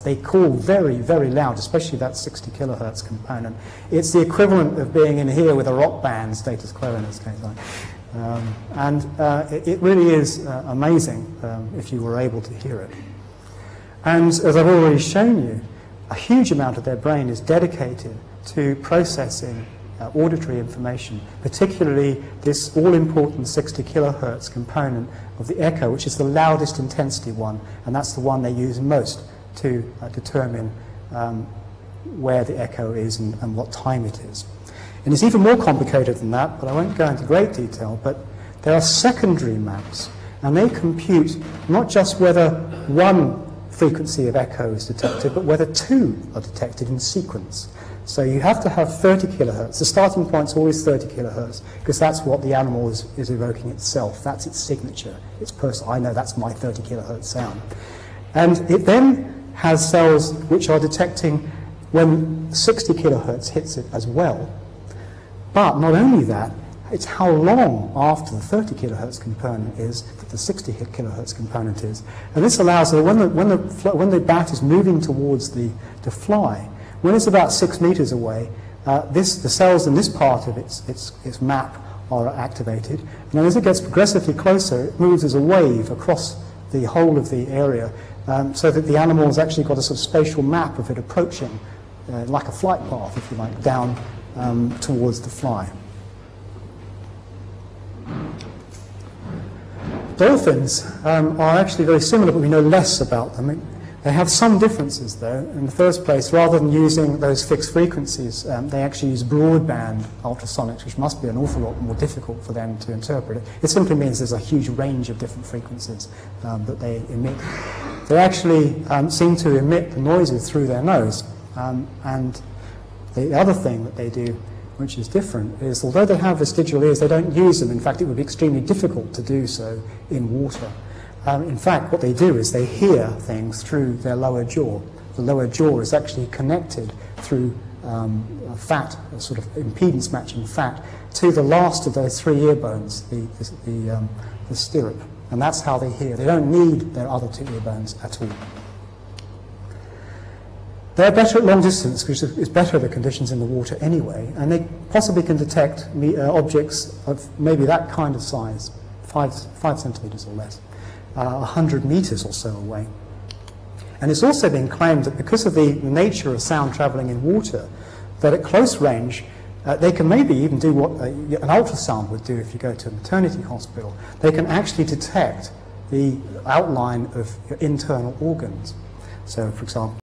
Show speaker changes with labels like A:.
A: they call very, very loud, especially that 60 kilohertz component. It's the equivalent of being in here with a rock band, status quo in this case. It really is amazing if you were able to hear it. And as I've already shown you, a huge amount of their brain is dedicated to processing auditory information, particularly this all-important 60 kilohertz component of the echo, which is the loudest intensity one, and that's the one they use most to determine where the echo is and what time it is. And it's even more complicated than that, but I won't go into great detail, but there are secondary maps, and they compute not just whether one frequency of echo is detected, but whether two are detected in sequence. So you have to have 30 kilohertz. The starting point's always 30 kilohertz, because that's what the animal is evoking itself. That's its signature. It's personal. I know that's my 30 kilohertz sound. And it then has cells which are detecting when 60 kilohertz hits it as well. But not only that, it's how long after the 30 kilohertz component is that the 60 kilohertz component is. And this allows that when the bat is moving towards the fly, when it's about 6 meters away, the cells in this part of its map are activated. And as it gets progressively closer, it moves as a wave across the whole of the area, so that the animal has actually got a sort of spatial map of it approaching, like a flight path, if you like, down towards the fly. Dolphins are actually very similar, but we know less about them. They have some differences, though. In the first place, rather than using those fixed frequencies, they actually use broadband ultrasonics, which must be an awful lot more difficult for them to interpret. It simply means there's a huge range of different frequencies that they emit. They actually seem to emit the noises through their nose. And the other thing that they do, which is different, is although they have vestigial ears, they don't use them. In fact, it would be extremely difficult to do so in water. In fact, what they do is they hear things through their lower jaw. The lower jaw is actually connected through fat, a sort of impedance matching fat, to the last of those three ear bones, the stirrup. And that's how they hear. They don't need their other two ear bones at all. They're better at long distance, which is better the conditions in the water anyway, and they possibly can detect objects of maybe that kind of size, 5 centimeters or less, 100 meters or so away. And it's also been claimed that because of the nature of sound traveling in water, that at close range, they can maybe even do what an ultrasound would do if you go to a maternity hospital. They can actually detect the outline of your internal organs. So, for example,